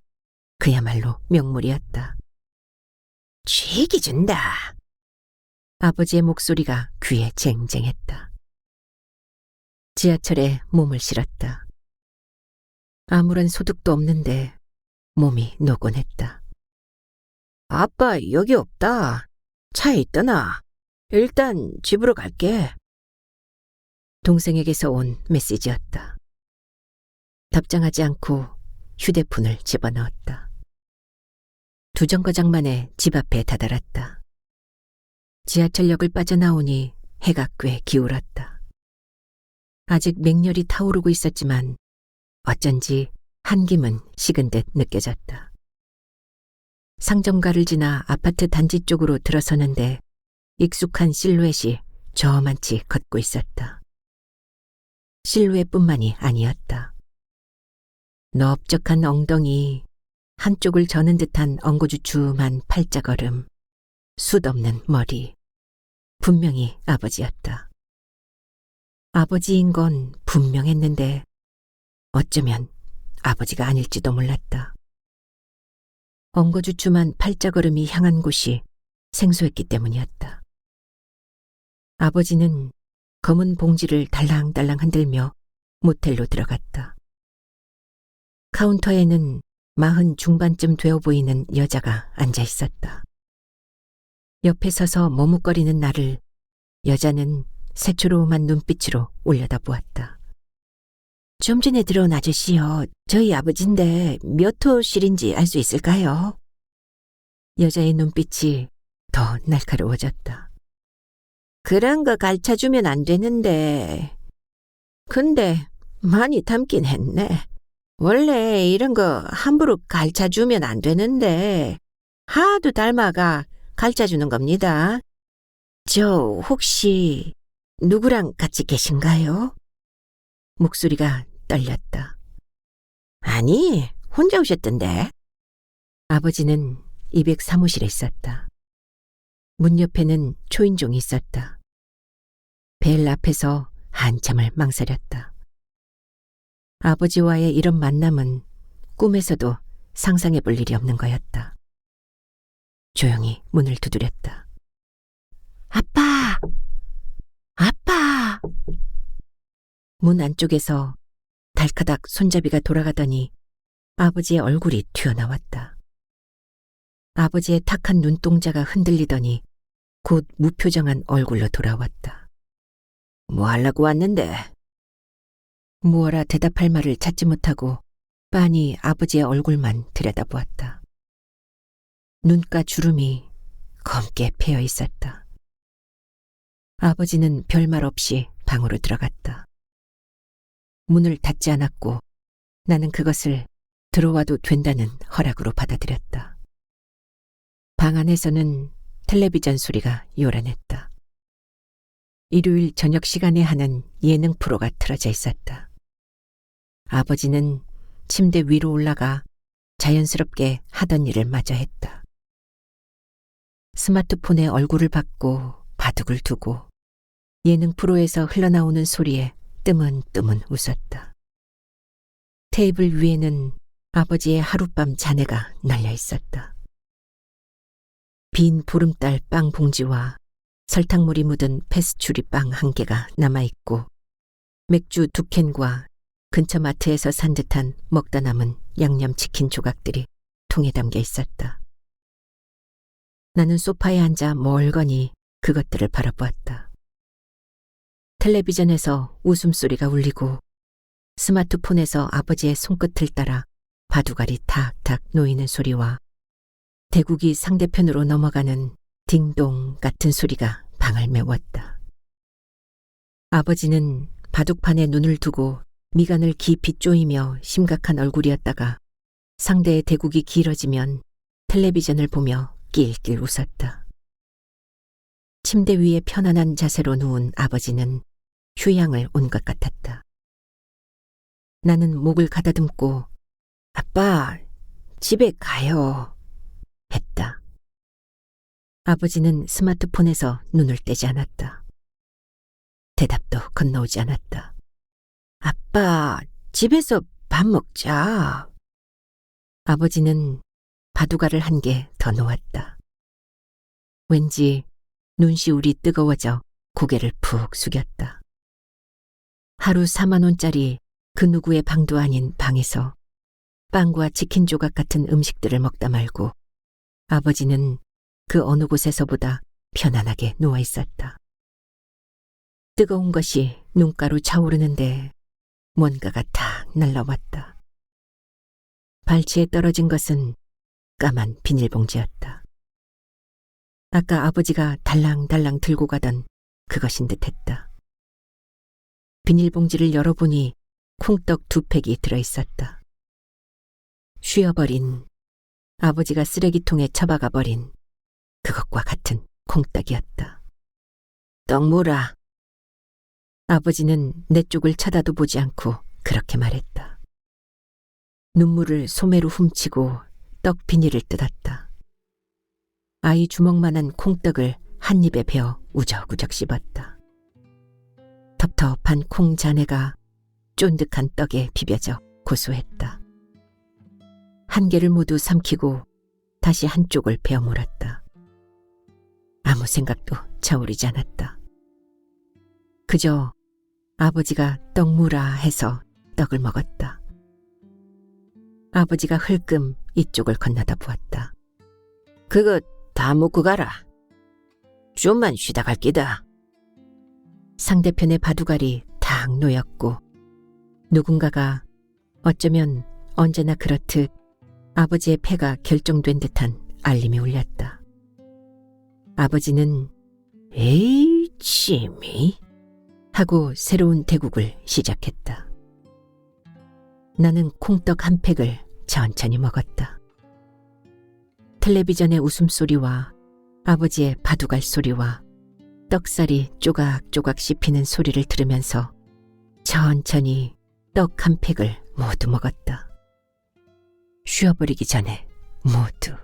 그야말로 명물이었다. 쥐기 준다. 아버지의 목소리가 귀에 쟁쟁했다. 지하철에 몸을 실었다. 아무런 소득도 없는데 몸이 노곤했다. 아빠 여기 없다. 차에 있더나. 일단 집으로 갈게. 동생에게서 온 메시지였다. 답장하지 않고 휴대폰을 집어넣었다. 두 정거장 만에 집 앞에 다다랐다. 지하철역을 빠져나오니 해가 꽤 기울었다. 아직 맹렬히 타오르고 있었지만 어쩐지 한김은 식은 듯 느껴졌다. 상점가를 지나 아파트 단지 쪽으로 들어서는데 익숙한 실루엣이 저만치 걷고 있었다. 실루엣뿐만이 아니었다. 넓적한 엉덩이, 한쪽을 저는 듯한 엉거주춤한 팔자걸음, 숱없는 머리. 분명히 아버지였다. 아버지인 건 분명했는데 어쩌면 아버지가 아닐지도 몰랐다. 엉거주춤한 팔자걸음이 향한 곳이 생소했기 때문이었다. 아버지는 검은 봉지를 달랑달랑 흔들며 모텔로 들어갔다. 카운터에는 40 중반쯤 되어 보이는 여자가 앉아 있었다. 옆에 서서 머뭇거리는 나를 여자는 새초롬한 눈빛으로 올려다보았다. 좀 전에 들어온 아저씨요. 저희 아버지인데 몇 호실인지 알 수 있을까요? 여자의 눈빛이 더 날카로워졌다. 그런 거 가르쳐주면 안 되는데. 근데 많이 닮긴 했네. 원래 이런 거 함부로 가르쳐주면 안 되는데 하도 닮아가 가르쳐주는 겁니다. 저 혹시 누구랑 같이 계신가요? 목소리가 떨렸다. 아니, 혼자 오셨던데. 아버지는 200 사무실에 있었다. 문 옆에는 초인종이 있었다. 벨 앞에서 한참을 망설였다. 아버지와의 이런 만남은 꿈에서도 상상해 볼 일이 없는 거였다. 조용히 문을 두드렸다. 아빠! 아빠! 문 안쪽에서 달카닥 손잡이가 돌아가더니 아버지의 얼굴이 튀어나왔다. 아버지의 탁한 눈동자가 흔들리더니 곧 무표정한 얼굴로 돌아왔다. 뭐 하려고 왔는데? 무어라 대답할 말을 찾지 못하고 빤히 아버지의 얼굴만 들여다보았다. 눈가 주름이 검게 패여 있었다. 아버지는 별말 없이 방으로 들어갔다. 문을 닫지 않았고 나는 그것을 들어와도 된다는 허락으로 받아들였다. 방 안에서는 텔레비전 소리가 요란했다. 일요일 저녁 시간에 하는 예능 프로가 틀어져 있었다. 아버지는 침대 위로 올라가 자연스럽게 하던 일을 마저 했다. 스마트폰에 얼굴을 받고 바둑을 두고 예능 프로에서 흘러나오는 소리에 뜨문뜨문 웃었다. 테이블 위에는 아버지의 하룻밤 잔해가 널려 있었다. 빈 보름달 빵 봉지와 설탕물이 묻은 페스츄리 빵 1개가 남아있고 맥주 2캔과 근처 마트에서 산 듯한 먹다 남은 양념치킨 조각들이 통에 담겨 있었다. 나는 소파에 앉아 멀거니 그것들을 바라보았다. 텔레비전에서 웃음소리가 울리고 스마트폰에서 아버지의 손끝을 따라 바둑알이 탁탁 놓이는 소리와 대국이 상대편으로 넘어가는 딩동 같은 소리가 방을 메웠다. 아버지는 바둑판에 눈을 두고 미간을 깊이 쪼이며 심각한 얼굴이었다가 상대의 대국이 길어지면 텔레비전을 보며 낄낄 웃었다. 침대 위에 편안한 자세로 누운 아버지는 휴양을 온 것 같았다. 나는 목을 가다듬고 아빠, 집에 가요. 했다. 아버지는 스마트폰에서 눈을 떼지 않았다. 대답도 건너오지 않았다. 아빠, 집에서 밥 먹자. 아버지는 바둑알을 1개 더 놓았다. 왠지 눈시울이 뜨거워져 고개를 푹 숙였다. 하루 4만 원짜리 그 누구의 방도 아닌 방에서 빵과 치킨 조각 같은 음식들을 먹다 말고 아버지는 그 어느 곳에서보다 편안하게 누워 있었다. 뜨거운 것이 눈가로 차오르는데 뭔가가 탁 날라왔다. 발치에 떨어진 것은 까만 비닐봉지였다. 아까 아버지가 달랑달랑 들고 가던 그것인 듯했다. 비닐봉지를 열어보니 콩떡 2팩이 들어있었다. 쉬어버린, 아버지가 쓰레기통에 처박아버린 그것과 같은 콩떡이었다. 떡무라. 아버지는 내 쪽을 쳐다도 보지 않고 그렇게 말했다. 눈물을 소매로 훔치고 떡 비닐을 뜯었다. 아이 주먹만한 콩떡을 한 입에 베어 우적우적 씹었다. 텁텁한 콩 잔해가 쫀득한 떡에 비벼져 고소했다. 한 개를 모두 삼키고 다시 한쪽을 베어 물었다. 아무 생각도 차오르지 않았다. 그저 아버지가 떡무라 해서 떡을 먹었다. 아버지가 흘끔 이쪽을 건너다 보았다. 그거 다 먹고 가라. 좀만 쉬다 갈 끼다. 상대편의 바둑알이 탁 놓였고 누군가가 어쩌면 언제나 그렇듯 아버지의 패가 결정된 듯한 알림이 울렸다. 아버지는 에이, 치미. 하고 새로운 대국을 시작했다. 나는 콩떡 한 팩을 천천히 먹었다. 텔레비전의 웃음소리와 아버지의 바둑알 소리와 떡살이 쪼각쪼각 씹히는 소리를 들으면서 천천히 떡 한 팩을 모두 먹었다. 쉬어버리기 전에 모두.